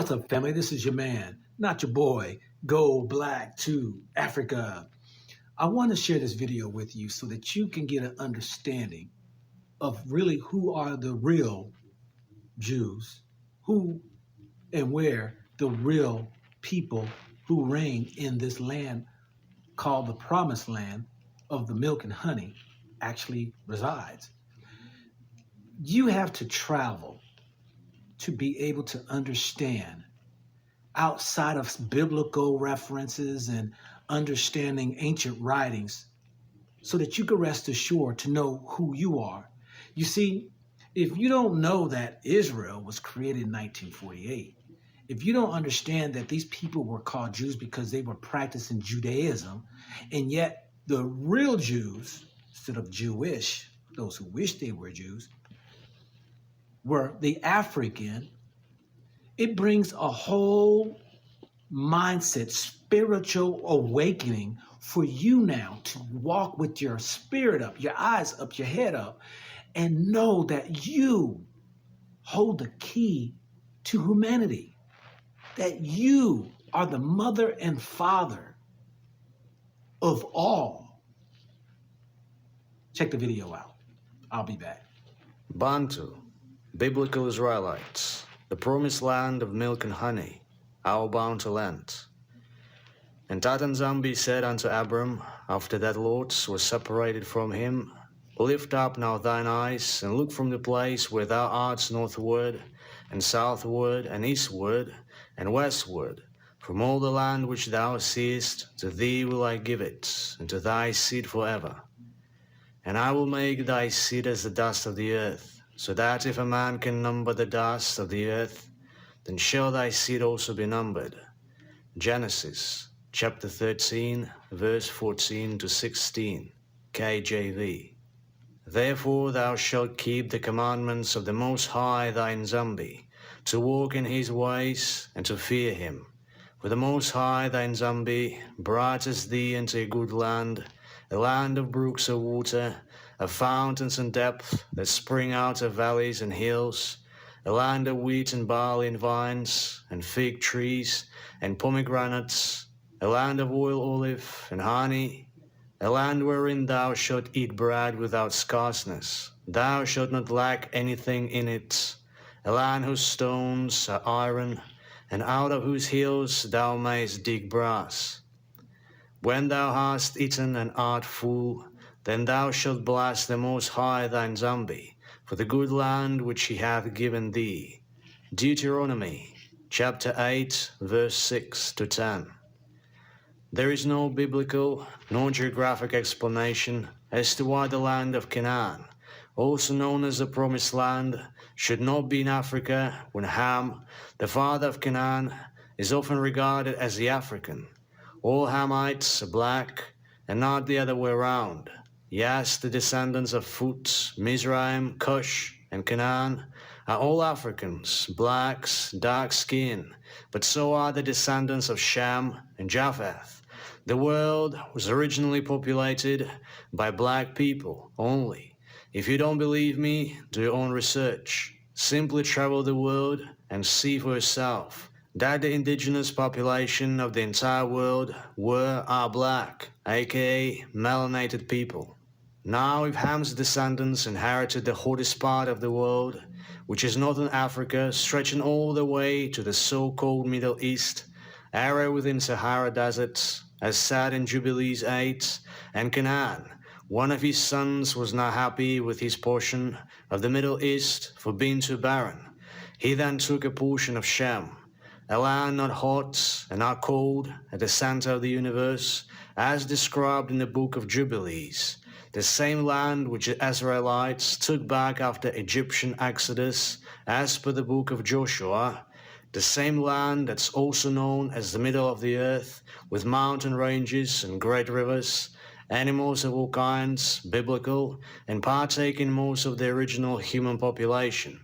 What's up, family? This is your man, not your boy, Go Black to Africa. I want to share this video with you so that you can get an understanding of really who are the real Jews, who and where the real people who reign in this land called the Promised Land of the milk and honey actually resides. You have to travel to be able to understand outside of biblical references and understanding ancient writings so that you can rest assured to know who you are. You see, if you don't know that Israel was created in 1948, if you don't understand that these people were called Jews because they were practicing Judaism, and yet the real Jews, instead of Jewish, those who wish they were Jews, were the African, it brings a whole mindset, spiritual awakening for you now to walk with your spirit up, your eyes up, your head up, and know that you hold the key to humanity, that you are the mother and father of all. Check the video out. I'll be back. Bantu, biblical Israelites, the promised land of milk and honey, our bounty land. And Tatanzambi said unto Abram, after that Lot was separated from him, Lift up now thine eyes, and look from the place where thou art northward, and southward, and eastward, and westward. From all the land which thou seest, to thee will I give it, and to thy seed forever. And I will make thy seed as the dust of the earth, so that if a man can number the dust of the earth, then shall thy seed also be numbered. Genesis chapter 13, verse 14 to 16, KJV. Therefore thou shalt keep the commandments of the Most High thy Nzambi, to walk in his ways, and to fear him. For the Most High thy Nzambi brought thee into a good land, a land of brooks of water, of fountains in depth that spring out of valleys and hills, a land of wheat and barley and vines, and fig trees, and pomegranates, a land of oil, olive, and honey, a land wherein thou shalt eat bread without scarceness. Thou shalt not lack anything in it, a land whose stones are iron, and out of whose hills thou mayst dig brass. When thou hast eaten and art full, then thou shalt bless the Most High thy Nzambi, for the good land which he hath given thee. Deuteronomy chapter 8, verse 6 to 10. There is no biblical nor geographic explanation as to why the land of Canaan, also known as the Promised Land, should not be in Africa when Ham, the father of Canaan, is often regarded as the African. All Hamites are black, and not the other way around. Yes, the descendants of Phut, Mizraim, Cush, and Canaan are all Africans, blacks, dark skin, but so are the descendants of Shem and Japheth. The world was originally populated by black people only. If you don't believe me, do your own research. Simply travel the world and see for yourself that the indigenous population of the entire world are black, aka melanated people. Now, if Ham's descendants inherited the hottest part of the world, which is northern Africa, stretching all the way to the so-called Middle East, area within Sahara deserts, as said in Jubilees 8, and Canaan, one of his sons was not happy with his portion of the Middle East for being too barren. He then took a portion of Shem, a land not hot and not cold, at the center of the universe, as described in the book of Jubilees, the same land which the Israelites took back after Egyptian exodus, as per the book of Joshua, the same land that's also known as the middle of the earth, with mountain ranges and great rivers, animals of all kinds, biblical, and partaking most of the original human population.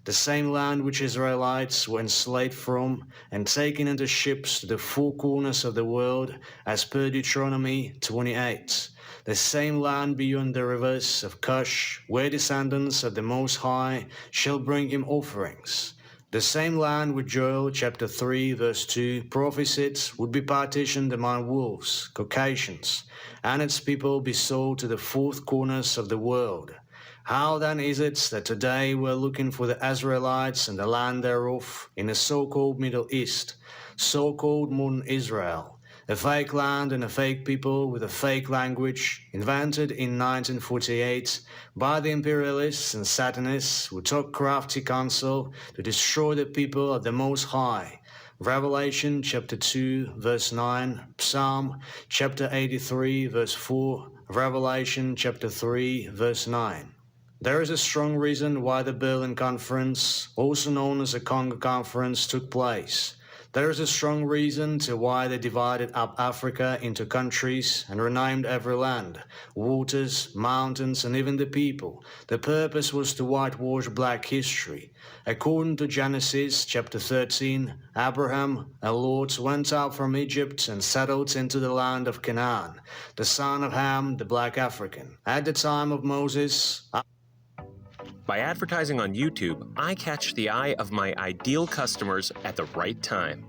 The same land which Israelites were enslaved from and taken into ships to the four corners of the world, as per Deuteronomy 28. The same land beyond the rivers of Cush, where descendants of the Most High shall bring him offerings. The same land which Joel chapter 3 verse 2 prophesied would be partitioned among wolves, Caucasians, and its people be sold to the four corners of the world. How then is it that today we're looking for the Israelites and the land thereof in the so-called Middle East, so-called modern Israel? A fake land and a fake people with a fake language, invented in 1948 by the imperialists and satanists who took crafty counsel to destroy the people of the Most High. Revelation chapter 2 verse 9, Psalm chapter 83 verse 4, Revelation chapter 3 verse 9. There is a strong reason why the Berlin Conference, also known as the Congo Conference, took place. There is a strong reason to why they divided up Africa into countries and renamed every land, waters, mountains, and even the people. The purpose was to whitewash black history. According to Genesis chapter 13, Abraham and Lot went out from Egypt and settled into the land of Canaan, the son of Ham, the black African. At the time of Moses, By advertising on YouTube, I catch the eye of my ideal customers at the right time.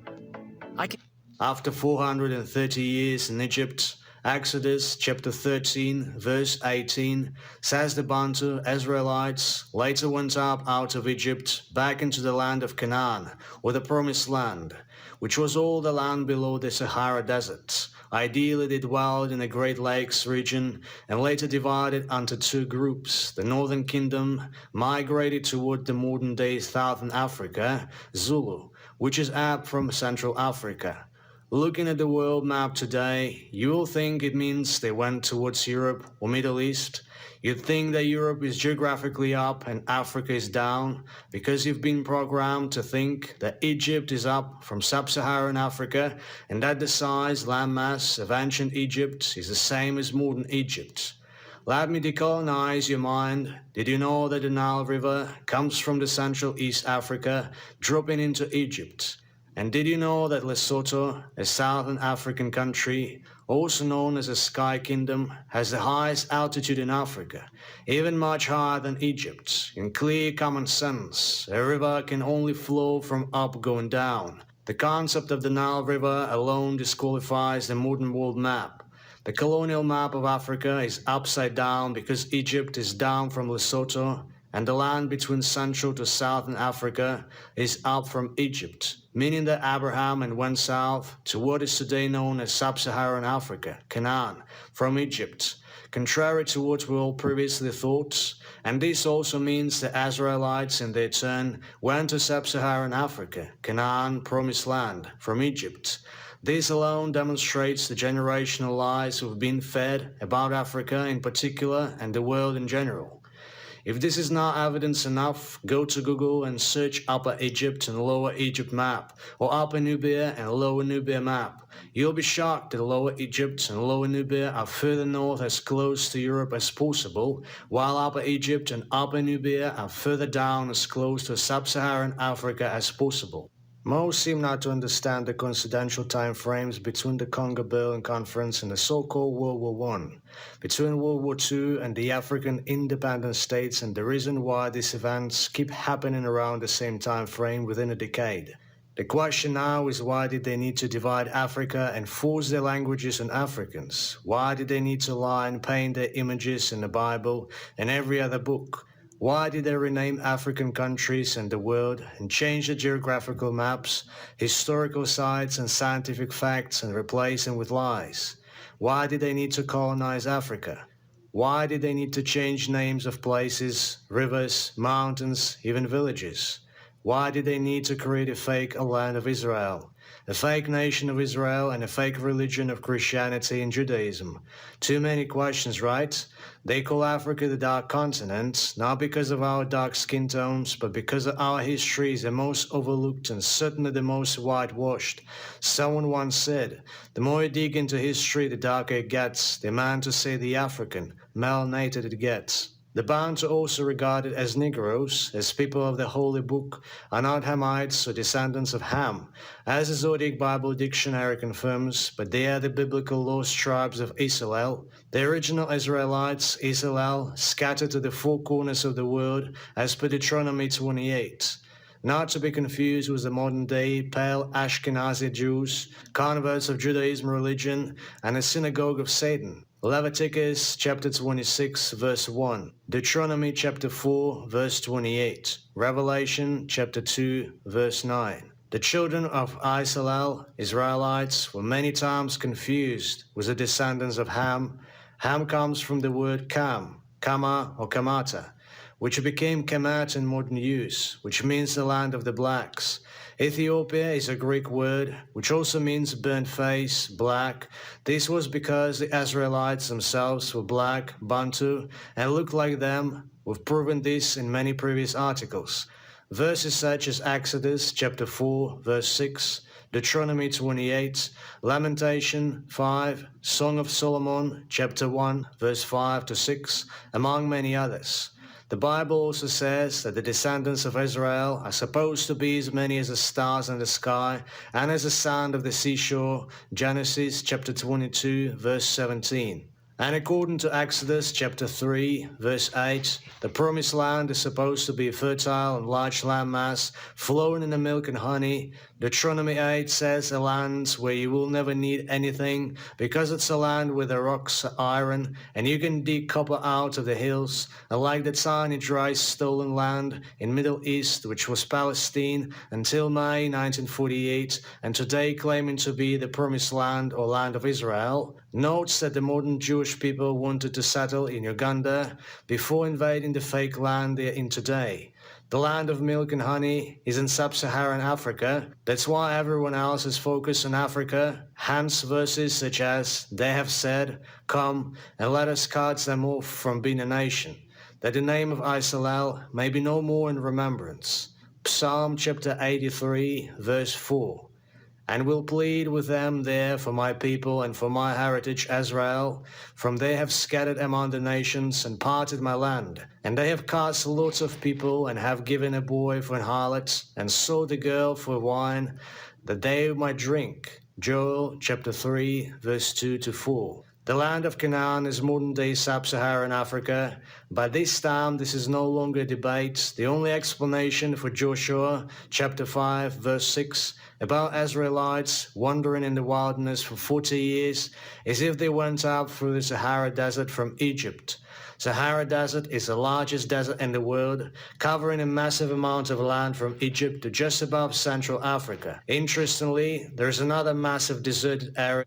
after 430 years in Egypt, Exodus chapter 13 verse 18 says the Bantu Israelites later went up out of Egypt back into the land of Canaan, or the Promised Land, which was all the land below the Sahara Desert. Ideally, they dwelled in the Great Lakes region and later divided into two groups. The Northern Kingdom migrated toward the modern-day Southern Africa, Zulu, which is up from Central Africa. Looking at the world map today, you will think it means they went towards Europe or Middle East. You'd think that Europe is geographically up and Africa is down because you've been programmed to think that Egypt is up from sub-Saharan Africa and that the size, landmass of ancient Egypt is the same as modern Egypt. Let me decolonize your mind. Did you know that the Nile River comes from the Central East Africa, dropping into Egypt? And did you know that Lesotho, a Southern African country, also known as a Sky Kingdom, has the highest altitude in Africa, even much higher than Egypt? In clear common sense, a river can only flow from up going down. The concept of the Nile River alone disqualifies the modern world map. The colonial map of Africa is upside down because Egypt is down from Lesotho, and the land between Central to Southern Africa is up from Egypt, meaning that Abraham went south to what is today known as Sub-Saharan Africa, Canaan, from Egypt, contrary to what we all previously thought. And this also means the Israelites in their turn went to Sub-Saharan Africa, Canaan, Promised Land, from Egypt. This alone demonstrates the generational lies we've been fed about Africa in particular and the world in general. If this is not evidence enough, go to Google and search Upper Egypt and Lower Egypt map, or Upper Nubia and Lower Nubia map. You'll be shocked that Lower Egypt and Lower Nubia are further north as close to Europe as possible, while Upper Egypt and Upper Nubia are further down as close to Sub-Saharan Africa as possible. Most seem not to understand the coincidental time frames between the Congo-Berlin Conference and the so-called World War I, between World War II and the African independent states, and the reason why these events keep happening around the same time frame within a decade. The question now is, why did they need to divide Africa and force their languages on Africans? Why did they need to lie and paint their images in the Bible and every other book? Why did they rename African countries and the world and change the geographical maps, historical sites and scientific facts and replace them with lies? Why did they need to colonize Africa? Why did they need to change names of places, rivers, mountains, even villages? Why did they need to create a fake land of Israel, a fake nation of Israel, and a fake religion of Christianity and Judaism? Too many questions, right? They call Africa the Dark Continent, not because of our dark skin tones, but because our history is the most overlooked and certainly the most whitewashed. Someone once said, the more you dig into history, the darker it gets. They meant to say the African, melanated it gets. The Bantu are also regarded as Negroes, as people of the Holy Book, are not Hamites or descendants of Ham, as the Zodiac Bible Dictionary confirms, but they are the biblical lost tribes of Israel, the original Israelites, Israel, scattered to the four corners of the world, as per Deuteronomy 28. not to be confused with the modern-day pale Ashkenazi Jews, converts of Judaism religion, and a synagogue of Satan. Leviticus chapter 26 verse 1, Deuteronomy chapter 4 verse 28, Revelation chapter 2 verse 9. The children of Israelites, were many times confused with the descendants of Ham. Ham comes from the word Kam, Kama or Kamata, which became Kemet in modern use, which means the land of the blacks. Ethiopia is a Greek word, which also means burnt face, black. This was because the Israelites themselves were black, Bantu, and looked like them. We've proven this in many previous articles. Verses such as Exodus chapter 4, verse 6, Deuteronomy 28, Lamentation 5, Song of Solomon chapter 1, verse 5 to 6, among many others. The Bible also says that the descendants of Israel are supposed to be as many as the stars in the sky and as the sand of the seashore, Genesis chapter 22, verse 17. And according to Exodus chapter 3, verse 8, the promised land is supposed to be a fertile and large landmass, flowing in the milk and honey. Deuteronomy 8 says a land where you will never need anything, because it's a land where the rocks are iron, and you can dig copper out of the hills, unlike the tiny dry stolen land in Middle East, which was Palestine until May 1948, and today claiming to be the promised land or land of Israel. Notes that the modern Jewish people wanted to settle in Uganda before invading the fake land they're in today. The land of milk and honey is in sub-Saharan Africa. That's why everyone else is focused on Africa. Hence verses such as, "They have said, come, and let us cut them off from being a nation, that the name of Israel may be no more in remembrance." Psalm chapter 83, verse 4. "And will plead with them there for my people and for my heritage Israel, from they have scattered among the nations and parted my land. And they have cast lots of people, and have given a boy for an harlot, and sold a girl for wine, that they might drink." Joel chapter 3, verse 2 to 4. The land of Canaan is modern-day sub-Saharan Africa. By this time, this is no longer a debate. The only explanation for Joshua chapter 5, verse 6, about Israelites wandering in the wilderness for 40 years is if they went up through the Sahara Desert from Egypt. Sahara Desert is the largest desert in the world, covering a massive amount of land from Egypt to just above Central Africa. Interestingly, there is another massive deserted area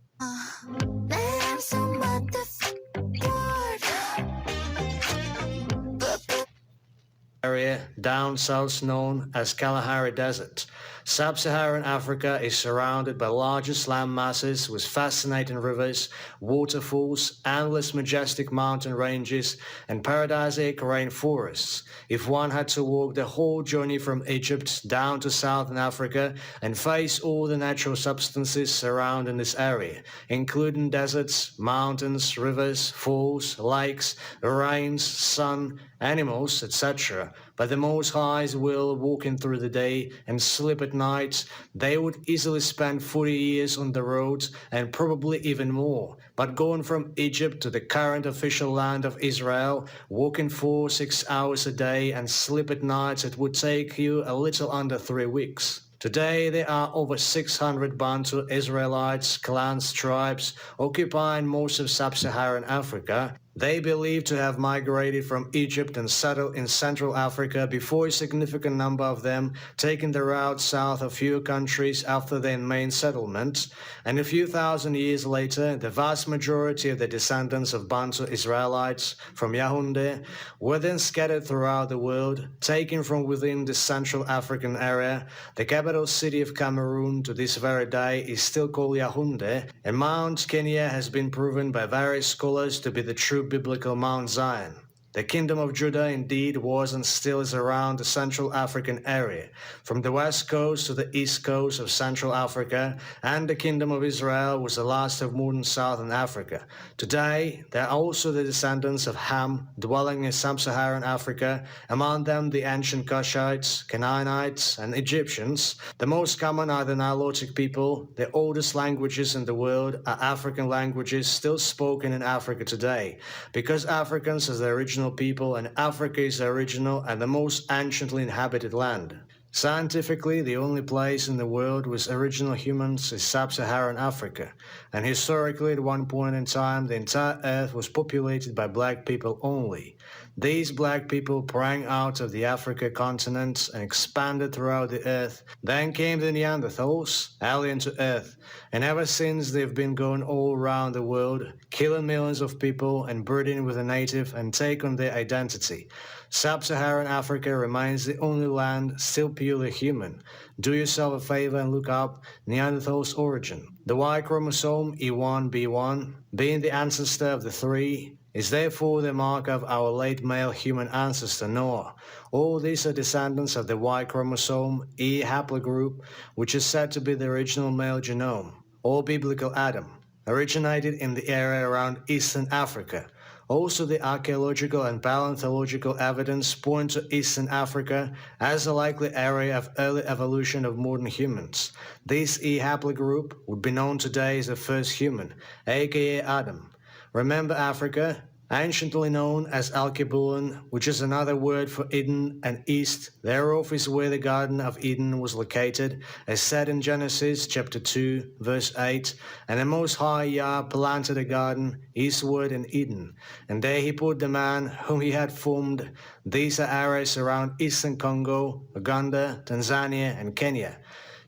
down south known as Kalahari Desert. Sub-Saharan Africa is surrounded by largest land masses with fascinating rivers, waterfalls, endless majestic mountain ranges, and paradisiac rainforests. If one had to walk the whole journey from Egypt down to southern Africa and face all the natural substances surrounding this area, including deserts, mountains, rivers, falls, lakes, rains, sun, animals, etc., by the Most High's will, walking through the day and sleep at night, they would easily spend 40 years on the road and probably even more. But going from Egypt to the current official land of Israel, walking 4-6 hours a day and sleep at night, it would take you a little under 3 weeks. Today, there are over 600 Bantu Israelites, clans, tribes occupying most of sub-Saharan Africa. They believe to have migrated from Egypt and settled in Central Africa before a significant number of them taking the route south of few countries after their main settlement. And a few thousand years later, the vast majority of the descendants of Bantu Israelites from Yaoundé were then scattered throughout the world, taken from within the Central African area. The capital city of Cameroon to this very day is still called Yaoundé, and Mount Kenya has been proven by various scholars to be the true biblical Mount Zion. The Kingdom of Judah indeed was and still is around the Central African area, from the west coast to the east coast of Central Africa, and the Kingdom of Israel was the last of modern Southern Africa. Today, there are also the descendants of Ham dwelling in sub-Saharan Africa, among them the ancient Cushites, Canaanites, and Egyptians. The most common are the Nilotic people. The oldest languages in the world are African languages still spoken in Africa today, because Africans are the original people, and Africa is the original and the most anciently inhabited land. Scientifically, the only place in the world with original humans is sub-Saharan Africa, and historically at one point in time the entire earth was populated by black people only. These black people sprang out of the Africa continent and expanded throughout the earth. Then came the Neanderthals, alien to earth, and ever since they've been going all around the world, killing millions of people and breeding with the native and take on their identity. Sub-Saharan Africa remains the only land still purely human. Do yourself a favor and look up Neanderthals' origin. The Y chromosome E1b1, being the ancestor of the three, is therefore the mark of our late male human ancestor Noah. All these are descendants of the Y chromosome E haplogroup, which is said to be the original male genome, or biblical Adam, originated in the area around Eastern Africa. Also, the archaeological and paleontological evidence point to Eastern Africa as a likely area of early evolution of modern humans. This E haplogroup would be known today as the first human, aka Adam. Remember Africa, anciently known as Alkebulan, which is another word for Eden and East. Thereof is where the Garden of Eden was located, as said in Genesis chapter 2, verse 8. And the Most High Yah planted a garden eastward in Eden, and there he put the man whom he had formed. These are areas around eastern Congo, Uganda, Tanzania, and Kenya.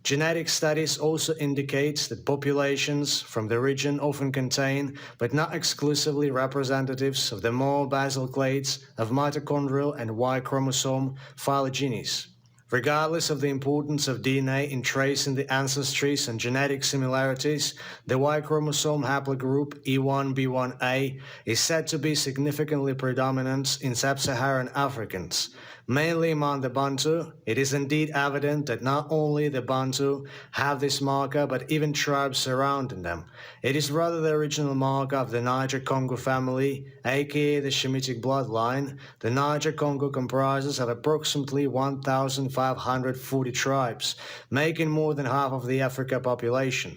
Genetic studies also indicate that populations from the region often contain, but not exclusively, representatives of the more basal clades of mitochondrial and Y chromosome phylogenies. Regardless of the importance of DNA in tracing the ancestries and genetic similarities, the Y chromosome haplogroup E1b1a is said to be significantly predominant in sub-Saharan Africans. Mainly among the Bantu, it is indeed evident that not only the Bantu have this marker, but even tribes surrounding them. It is rather the original marker of the Niger-Congo family, aka the Shemitic bloodline. The Niger-Congo comprises of approximately 1,540 tribes, making more than half of the Africa population.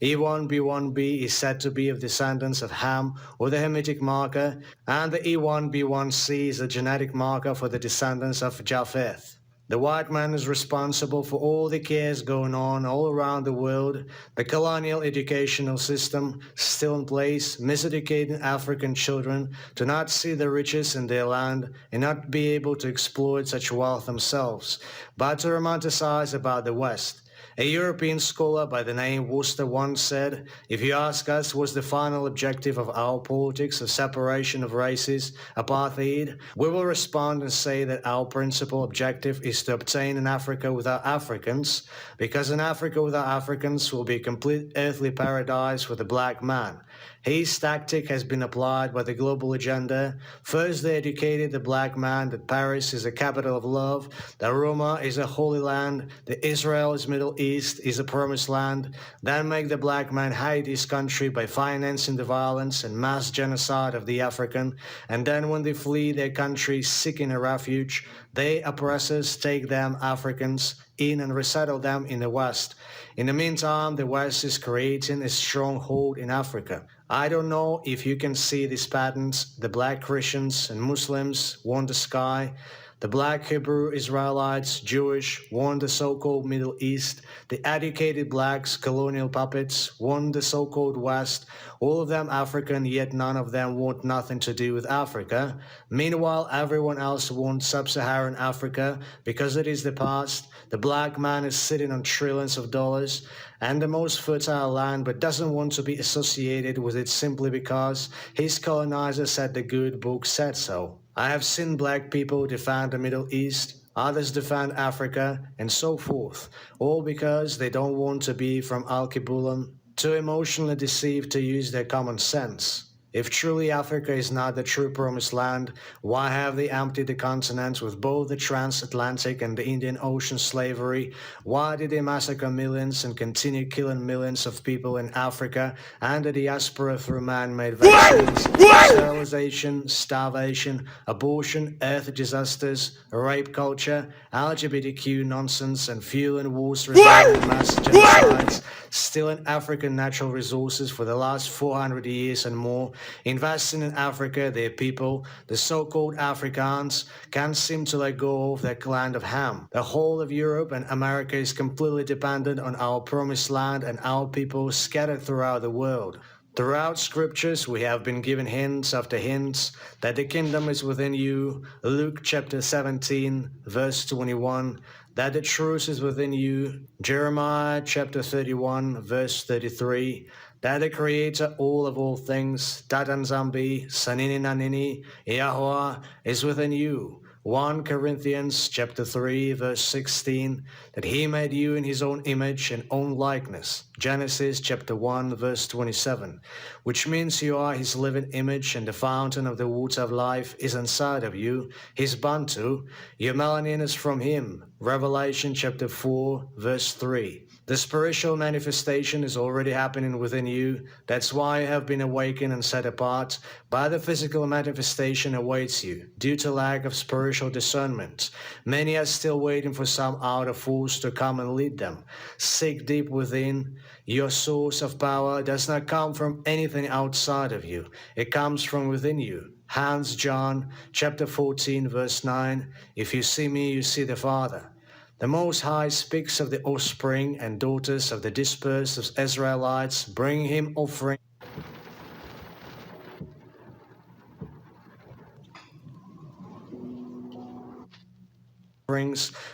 E1b1b is said to be of descendants of Ham, or the Hamitic marker, and the E1b1c is the genetic marker for the descendants of Japheth. The white man is responsible for all the cares going on all around the world. The colonial educational system still in place, miseducating African children to not see the riches in their land and not be able to exploit such wealth themselves, but to romanticize about the West. A European scholar by the name Worcester once said, "If you ask us what's the final objective of our politics of separation of races, apartheid, we will respond and say that our principal objective is to obtain an Africa without Africans, because an Africa without Africans will be a complete earthly paradise for the black man." His tactic has been applied by the global agenda. First, they educated the black man that Paris is the capital of love, that Roma is a holy land, that Israel's Middle East is a promised land. Then make the black man hate his country by financing the violence and mass genocide of the African. And then when they flee their country seeking a refuge, they oppressors take them, Africans, in and resettle them in the West. In the meantime, the West is creating a stronghold in Africa. I don't know if you can see these patterns. The black Christians and Muslims want the sky. The black Hebrew Israelites, Jewish, want the so-called Middle East. The educated blacks, colonial puppets, want the so-called West. All of them African, yet none of them want nothing to do with Africa. Meanwhile, everyone else wants sub-Saharan Africa because it is the past. The black man is sitting on trillions of dollars and the most fertile land, but doesn't want to be associated with it simply because his colonizer said the good book said so. I have seen black people defend the Middle East, others defend Africa, and so forth, all because they don't want to be from Alkebulan, too emotionally deceived to use their common sense. If truly Africa is not the true promised land, why have they emptied the continent with both the transatlantic and the Indian Ocean slavery? Why did they massacre millions and continue killing millions of people in Africa and the diaspora through man-made vaccines, sterilization, starvation, abortion, earth disasters, rape culture, LGBTQ nonsense, and fueling wars resulting in mass genocides? Still stealing African natural resources for the last 400 years and more, investing in Africa, their people, the so-called Afrikaans, can't seem to let go of their land of Ham. The whole of Europe and America is completely dependent on our promised land and our people scattered throughout the world. Throughout scriptures, we have been given hints after hints that the kingdom is within you. Luke chapter 17, verse 21, that the truth is within you. Jeremiah chapter 31, verse 33, that the creator all things, Tatan Zambi, Sanini Nanini, Yahweh is within you. 1 Corinthians chapter 3 verse 16, that he made you in his own image and own likeness. Genesis chapter 1 verse 27, which means you are his living image and the fountain of the water of life is inside of you. His Bantu, your melanin is from him. Revelation chapter 4 verse 3. The spiritual manifestation is already happening within you. That's why you have been awakened and set apart. But the physical manifestation awaits you due to lack of spiritual discernment. Many are still waiting for some outer force to come and lead them. Seek deep within. Your source of power does not come from anything outside of you. It comes from within you. Hans John chapter 14 verse 9, if you see me, you see the Father. The Most High speaks of the offspring and daughters of the dispersed Israelites, bringing him offerings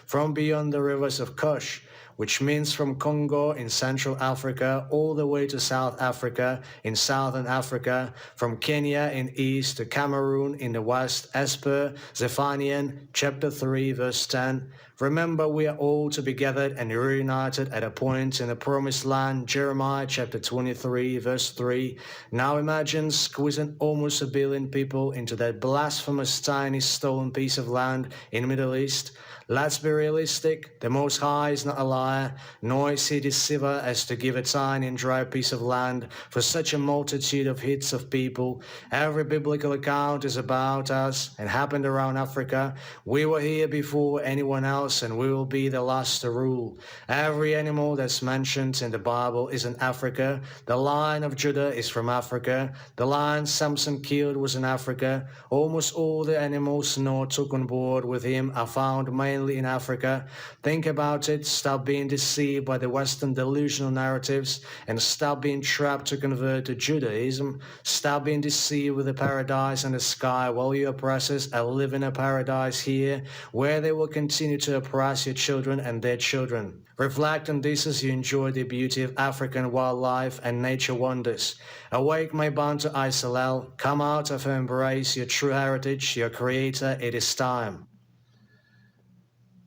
from beyond the rivers of Kush, which means from Congo in Central Africa all the way to South Africa in Southern Africa, from Kenya in East to Cameroon in the West, as per Zephaniah chapter 3 verse 10. Remember, we are all to be gathered and reunited at a point in the promised land, Jeremiah chapter 23 verse 3. Now imagine squeezing almost 1 billion people into that blasphemous tiny stolen piece of land in the Middle East. Let's be realistic. The Most High is not a liar, nor is he deceiver as to give a tiny and dry piece of land for such a multitude of hits of people. Every biblical account is about us and happened around Africa. We were here before anyone else, and we will be the last to rule. Every animal that's mentioned in the Bible is in Africa. The Lion of Judah is from Africa. The lion Samson killed was in Africa. Almost all the animals Noah took on board with him are found mainly in Africa. Think about it. Stop being deceived by the Western delusional narratives and stop being trapped to convert to Judaism. Stop being deceived with the paradise in the sky while your oppressors are living a paradise here where they will continue to oppress your children and their children. Reflect on this as you enjoy the beauty of African wildlife and nature wonders. Awake, my Bantu Isalel. Come out of and embrace your true heritage, your creator. It is time.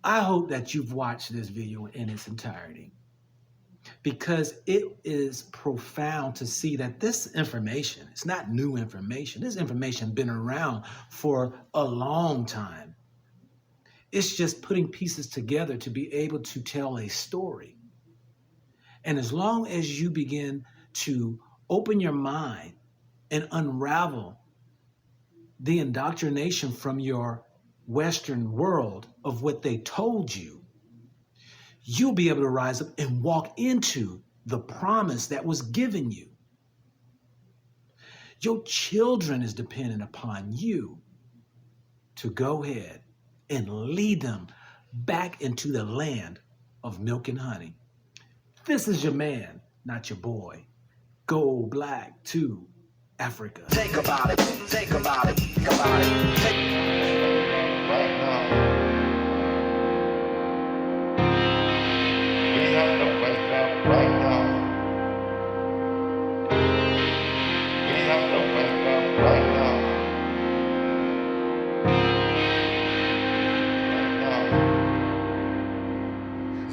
I hope that you've watched this video in its entirety, because it is profound to see that this information, it's not new information. This information has been around for a long time. It's just putting pieces together to be able to tell a story. And as long as you begin to open your mind and unravel the indoctrination from your Western world of what they told you, you'll be able to rise up and walk into the promise that was given you. Your children is dependent upon you to go ahead and lead them back into the land of milk and honey. This is your man, not your boy. Go black to Africa. Think about it, think about it, think about it. Right now, we have to wake up right now. We have to wake up right now.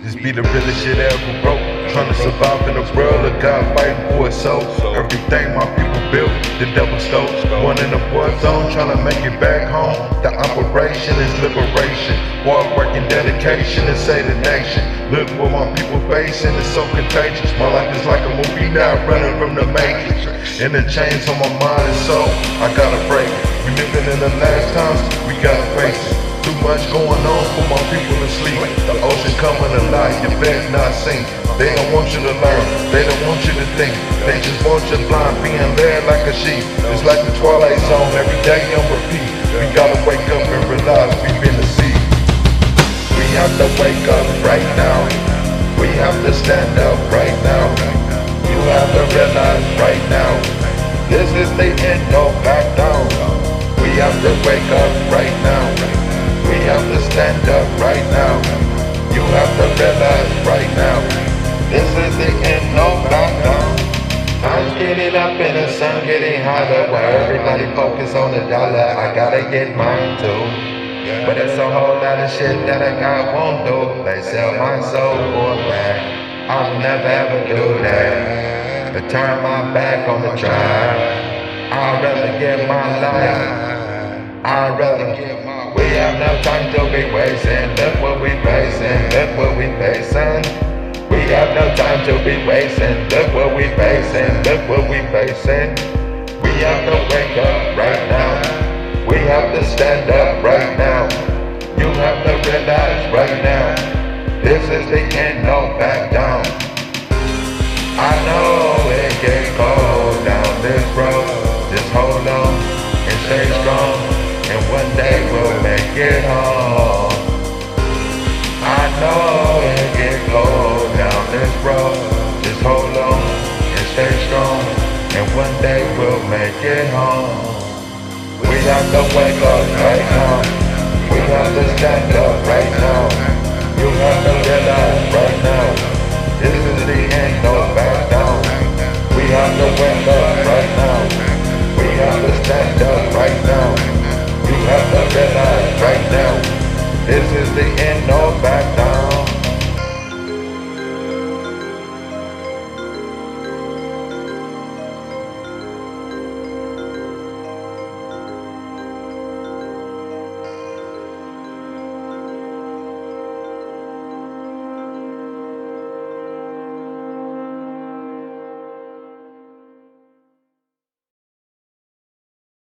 This be the realest shit I ever wrote. Trying to survive in a world of God fighting for its soul. Everything my people built, the devil stole. One in a war zone, trying to make it back home. The operation is liberation. Hard work and dedication to save the nation. Look what my people facing, it's so contagious. My life is like a movie now, running from the matrix. And the chains on my mind and soul, I gotta break it. We living in the last times, we gotta face it. Too much going on for my people to sleep. The ocean coming alive, you bet not sink. They don't want you to learn, they don't want you to think. They just want you blind, being led like a sheep. It's like the Twilight Zone, every day on repeat. We gotta wake up and realize we've been deceived. We have to wake up right now. We have to stand up right now. You have to realize right now. This is the end, no back down. We have to wake up right now. We have to stand up right now. You have to realize right now. This is the end, no back down. Time's getting up and the sun getting hotter. While everybody focus on the dollar, I gotta get mine too. But it's a whole lot of shit that I got won't do. They sell my soul for a bag. I'll never ever do that. To turn my back on the tribe. I'd rather give my life. I'd rather give my. We have no time to be wasting. Look what we facing. Look what we facing. We have no time to be wasting. Look what we facing. Look what we facing. We have to wake up right now. We have to stand up right now. You have to realize right now. This is the end, no back down. I know it gets cold down this road. Just hold on and stay strong. And one day we'll make it home. I know it gets cold down this road. Just hold on and stay strong. And one day we'll make it home. We have to wake up right now. We have to stand up right now. You have to realize right now. This is the end, no back.